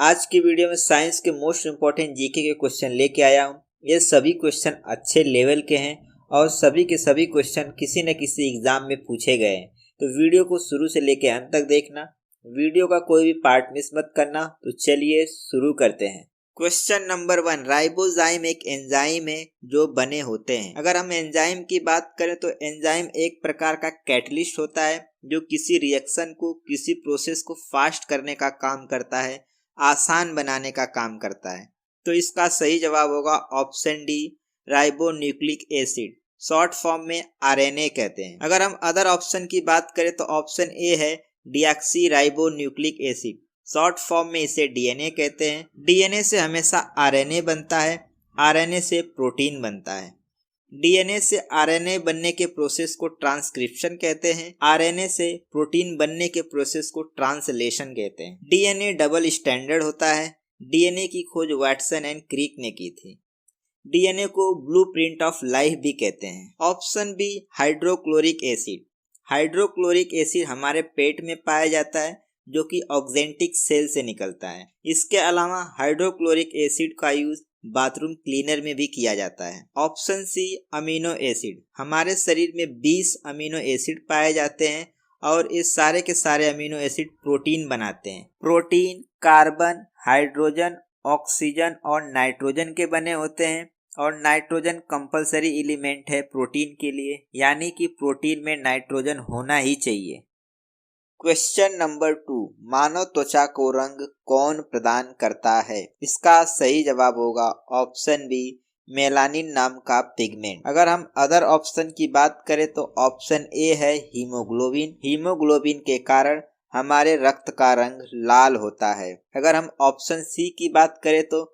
आज की वीडियो में साइंस के मोस्ट इम्पोर्टेंट जीके के क्वेश्चन लेके आया हूँ। ये सभी क्वेश्चन अच्छे लेवल के हैं और सभी के सभी क्वेश्चन किसी न किसी एग्जाम में पूछे गए हैं। तो वीडियो को शुरू से लेके अंत तक देखना, वीडियो का कोई भी पार्ट मिस मत करना। तो चलिए शुरू करते हैं। क्वेश्चन नंबर 1, राइबोजाइम एक एंजाइम है जो बने होते हैं। अगर हम एंजाइम की बात करें तो एंजाइम एक प्रकार का कैटलिस्ट होता है जो किसी रिएक्शन को, किसी प्रोसेस को फास्ट करने का काम करता है, आसान बनाने का काम करता है। तो इसका सही जवाब होगा option D, ribonucleic acid, short form में आरएनए कहते हैं। अगर हम अदर ऑप्शन की बात करें तो ऑप्शन ए है deoxy ribonucleic acid, short form में इसे डीएनए कहते हैं। डीएनए से हमेशा आरएनए बनता है, आरएनए से प्रोटीन बनता है। डीएनए से आरएनए बनने के प्रोसेस को ट्रांसक्रिप्शन कहते हैं, आरएनए से प्रोटीन बनने के प्रोसेस को ट्रांसलेशन कहते हैं। डीएनए डबल स्टैंडर्ड होता है। डीएनए की खोज वाटसन एंड क्रिक ने की थी। डीएनए को ब्लूप्रिंट ऑफ लाइफ भी कहते हैं। Option B, hydrochloric acid. Hydrochloric acid हमारे पेट में पाया जाता है जो कि ऑक्जेंटिक सेल से निकलता है। इसके अलावा हाइड्रोक्लोरिक एसिड का यूज बाथरूम क्लीनर में भी किया जाता है। Option C, amino acid. हमारे शरीर में 20 अमीनो एसिड पाए जाते हैं और इस सारे के सारे अमीनो एसिड प्रोटीन बनाते हैं। प्रोटीन कार्बन, हाइड्रोजन, ऑक्सीजन और नाइट्रोजन के बने होते हैं और नाइट्रोजन कंपलसरी एलिमेंट है प्रोटीन के लिए, यानी कि प्रोटीन में नाइट्रोजन होना ही चाहिए। क्वेश्चन नंबर 2, मानव त्वचा को रंग कौन प्रदान करता है? इसका सही जवाब होगा ऑप्शन बी, मेलानिन नाम का पिगमेंट। अगर हम अदर ऑप्शन की बात करें तो ऑप्शन ए है हीमोग्लोबिन। हीमोग्लोबिन के कारण हमारे रक्त का रंग लाल होता है। अगर हम ऑप्शन सी की बात करें तो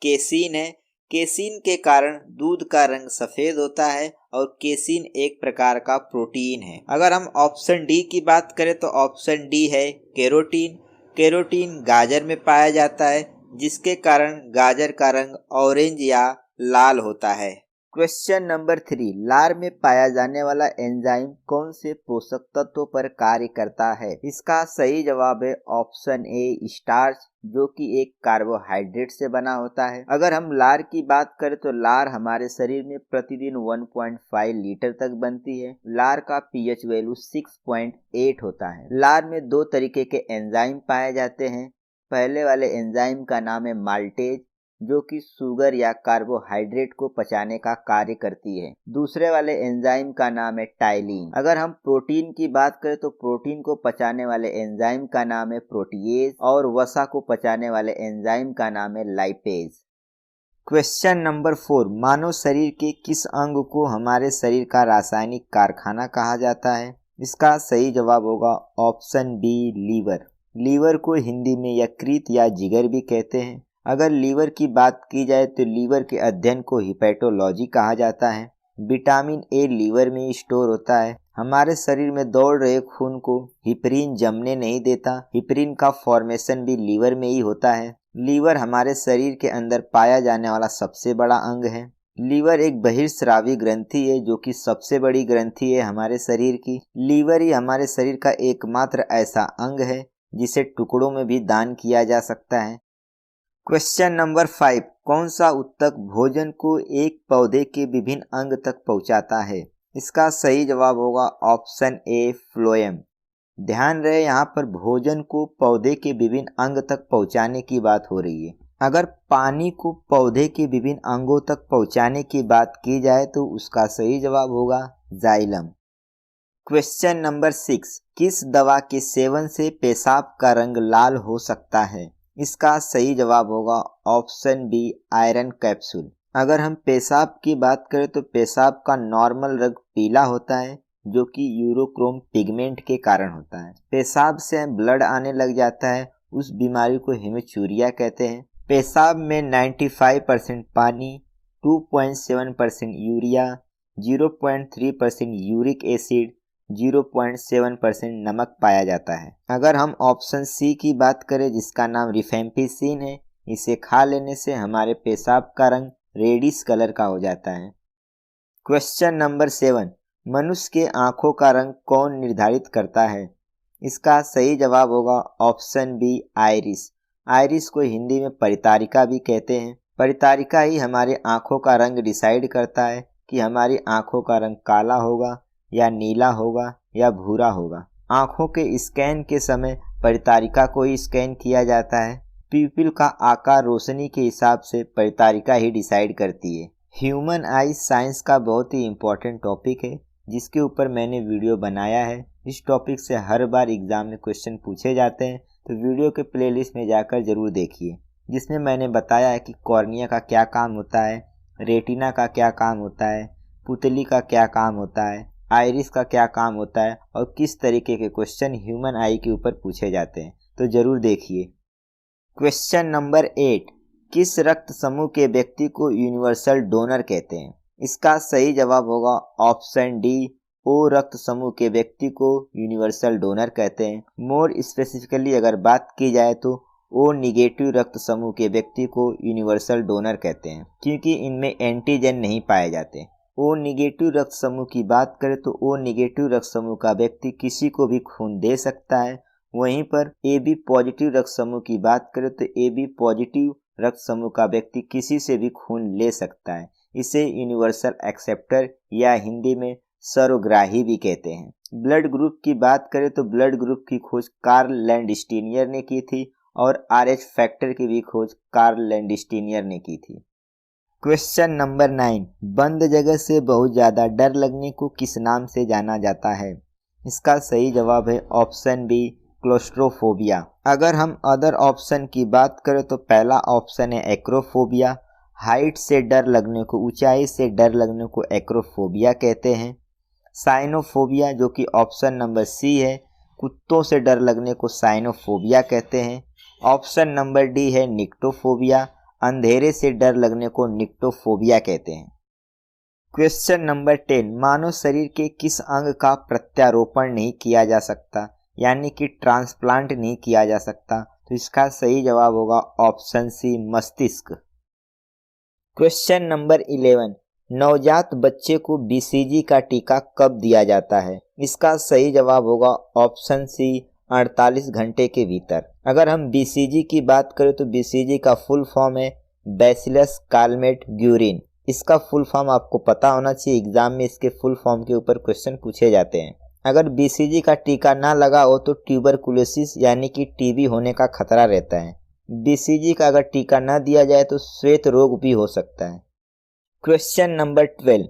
केसीन है। केसीन के कारण दूध का रंग सफेद होता है और केसीन एक प्रकार का प्रोटीन है। अगर हम ऑप्शन डी की बात करें तो ऑप्शन डी है केरोटीन। केरोटीन गाजर में पाया जाता है जिसके कारण गाजर का रंग ऑरेंज या लाल होता है। क्वेश्चन नंबर 3, लार में पाया जाने वाला एंजाइम कौन से पोषक तत्वों पर कार्य करता है? इसका सही जवाब है ऑप्शन ए, स्टार्च, जो कि एक कार्बोहाइड्रेट से बना होता है। अगर हम लार की बात करें तो लार हमारे शरीर में प्रतिदिन 1.5 लीटर तक बनती है। लार का पीएच वैल्यू 6.8 होता है। लार में 2 तरीके के एंजाइम पाए जाते हैं। पहले वाले एंजाइम का नाम है माल्टेज, जो कि शुगर या कार्बोहाइड्रेट को पचाने का कार्य करती है। दूसरे वाले एंजाइम का नाम है टाइलिन। अगर हम प्रोटीन की बात करें तो प्रोटीन को पचाने वाले एंजाइम का नाम है प्रोटीएज और वसा को पचाने वाले एंजाइम का नाम है लाइपेज। क्वेश्चन नंबर 4, मानव शरीर के किस अंग को हमारे शरीर का रासायनिक कारखाना कहा जाता है? इसका सही जवाब होगा ऑप्शन बी, लीवर। लीवर को हिंदी में यकृत या जिगर भी कहते हैं। अगर लीवर की बात की जाए तो लीवर के अध्ययन को हिपैटोलॉजी कहा जाता है। विटामिन ए लीवर में स्टोर होता है। हमारे शरीर में दौड़ रहे खून को हिपरीन जमने नहीं देता। हिपरीन का फॉर्मेशन भी लीवर में ही होता है। लीवर हमारे शरीर के अंदर पाया जाने वाला सबसे बड़ा अंग है। लीवर एक बहिर्स्रावी ग्रंथि है जो कि सबसे बड़ी ग्रंथि है हमारे शरीर की। लीवर ही हमारे शरीर का एकमात्र ऐसा अंग है जिसे टुकड़ों में भी दान किया जा सकता है। क्वेश्चन नंबर 5, कौन सा ऊतक भोजन को एक पौधे के विभिन्न अंग तक पहुंचाता है? इसका सही जवाब होगा ऑप्शन ए, फ्लोएम। ध्यान रहे यहाँ पर भोजन को पौधे के विभिन्न अंग तक पहुंचाने की बात हो रही है। अगर पानी को पौधे के विभिन्न अंगों तक पहुंचाने की बात की जाए तो उसका सही जवाब होगा जाइलम। क्वेश्चन नंबर 6, किस दवा के सेवन से पेशाब का रंग लाल हो सकता है? इसका सही जवाब होगा ऑप्शन बी, आयरन कैप्सूल। अगर हम पेशाब की बात करें तो पेशाब का नॉर्मल रंग पीला होता है जो कि यूरोक्रोम पिगमेंट के कारण होता है। पेशाब से ब्लड आने लग जाता है, उस बीमारी को हेमेचूरिया कहते हैं। पेशाब में 95% पानी, 2.7% यूरिया, 0.3% यूरिक एसिड, 0.7% नमक पाया जाता है। अगर हम ऑप्शन सी की बात करें जिसका नाम रिफेम्पिसिन है, इसे खा लेने से हमारे पेशाब का रंग रेडिश कलर का हो जाता है। क्वेश्चन नंबर 7, मनुष्य के आंखों का रंग कौन निर्धारित करता है? इसका सही जवाब होगा ऑप्शन बी, आइरिस। आइरिस को हिंदी में परितारिका भी कहते हैं। परितारिका ही हमारे आँखों का रंग डिसाइड करता है कि हमारी आँखों का रंग काला होगा या नीला होगा या भूरा होगा। आँखों के स्कैन के समय परितारिका को ही स्कैन किया जाता है। प्यूपिल का आकार रोशनी के हिसाब से परितारिका ही डिसाइड करती है। ह्यूमन आई साइंस का बहुत ही इम्पोर्टेंट टॉपिक है जिसके ऊपर मैंने वीडियो बनाया है। इस टॉपिक से हर बार एग्जाम में क्वेश्चन पूछे जाते हैं, तो वीडियो के प्लेलिस्ट में जाकर ज़रूर देखिए, जिसमें मैंने बताया है कि कॉर्निया का क्या काम होता है, रेटिना का क्या काम होता है, पुतली का क्या काम होता है, आइरिस का क्या काम होता है और किस तरीके के क्वेश्चन ह्यूमन आई के ऊपर पूछे जाते हैं, तो ज़रूर देखिए। क्वेश्चन नंबर 8, किस रक्त समूह के व्यक्ति को यूनिवर्सल डोनर कहते हैं? इसका सही जवाब होगा ऑप्शन डी, ओ रक्त समूह के व्यक्ति को यूनिवर्सल डोनर कहते हैं। मोर स्पेसिफिकली अगर बात की जाए तो ओ निगेटिव रक्त समूह के व्यक्ति को यूनिवर्सल डोनर कहते हैं, क्योंकि इनमें एंटीजन नहीं पाए जाते। ओ निगेटिव रक्त समूह की बात करें तो ओ निगेटिव रक्त समूह का व्यक्ति किसी को भी खून दे सकता है। वहीं पर ए बी पॉजिटिव रक्त समूह की बात करें तो ए बी पॉजिटिव रक्त समूह का व्यक्ति किसी से भी खून ले सकता है। इसे यूनिवर्सल एक्सेप्टर या हिंदी में सर्वग्राही भी कहते हैं। ब्लड ग्रुप की बात करें तो ब्लड ग्रुप की खोज कार्ल लैंडस्टीनियर ने की थी और RH फैक्टर की भी खोज कार्ल लैंडस्टीनियर ने की थी। क्वेश्चन नंबर 9, बंद जगह से बहुत ज़्यादा डर लगने को किस नाम से जाना जाता है? इसका सही जवाब है ऑप्शन बी, क्लोस्ट्रोफोबिया। अगर हम अदर ऑप्शन की बात करें तो पहला ऑप्शन है एक्रोफोबिया। हाइट से डर लगने को, ऊंचाई से डर लगने को एक्रोफोबिया कहते हैं। साइनोफोबिया जो कि ऑप्शन नंबर सी है, कुत्तों से डर लगने को साइनोफोबिया कहते हैं। ऑप्शन नंबर डी है निक्टोफोबिया, अंधेरे से डर लगने को निक्टोफोबिया कहते हैं। क्वेश्चन नंबर 10, मानव शरीर के किस अंग का प्रत्यारोपण नहीं किया जा सकता, यानी कि ट्रांसप्लांट नहीं किया जा सकता? तो इसका सही जवाब होगा ऑप्शन सी, मस्तिष्क। क्वेश्चन नंबर 11, नवजात बच्चे को BCG का टीका कब दिया जाता है? इसका सही जवाब होगा ऑप्शन सी, 48 घंटे के भीतर। अगर हम BCG की बात करें तो BCG का फुल फॉर्म है बैसिलस कालमेट ग्यूरिन। इसका फुल फॉर्म आपको पता होना चाहिए, एग्जाम में इसके फुल फॉर्म के ऊपर क्वेश्चन पूछे जाते हैं। अगर BCG का टीका ना लगा हो तो ट्यूबरकुलोसिस यानी कि TB होने का खतरा रहता है। BCG का अगर टीका ना दिया जाए तो श्वेत रोग भी हो सकता है। क्वेश्चन नंबर 12,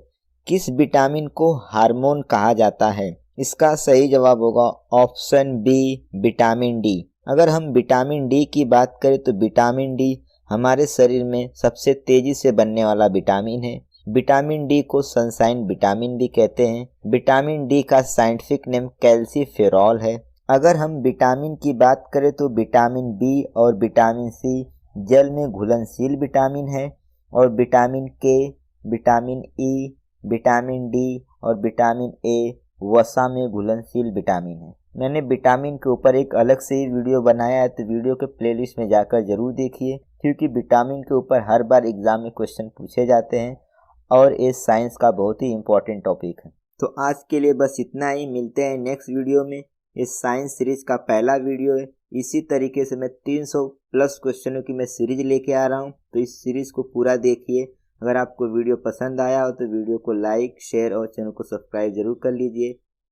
किस विटामिन को हार्मोन कहा जाता है? इसका सही जवाब होगा ऑप्शन बी, विटामिन डी। अगर हम विटामिन डी की बात करें तो विटामिन डी हमारे शरीर में सबसे तेजी से बनने वाला विटामिन है। विटामिन डी को सनशाइन विटामिन भी कहते हैं। विटामिन डी का साइंटिफिक नेम कैल्सीफेरॉल है। अगर हम विटामिन की बात करें तो विटामिन बी और विटामिन सी जल में घुलनशील विटामिन है और विटामिन के, विटामिन ई, विटामिन डी और विटामिन ए वसा में घुलनशील विटामिन है। मैंने विटामिन के ऊपर एक अलग से ही वीडियो बनाया है, तो वीडियो के प्लेलिस्ट में जाकर जरूर देखिए, क्योंकि विटामिन के ऊपर हर बार एग्जाम में क्वेश्चन पूछे जाते हैं और ये साइंस का बहुत ही इम्पोर्टेंट टॉपिक है। तो आज के लिए बस इतना ही, मिलते हैं नेक्स्ट वीडियो में। इस साइंस सीरीज का पहला वीडियो है। इसी तरीके से मैं 300 प्लस क्वेश्चनों की मैं सीरीज लेके आ रहा हूँ, तो इस सीरीज को पूरा देखिए। अगर आपको वीडियो पसंद आया हो तो वीडियो को लाइक, शेयर और चैनल को सब्सक्राइब जरूर कर लीजिए।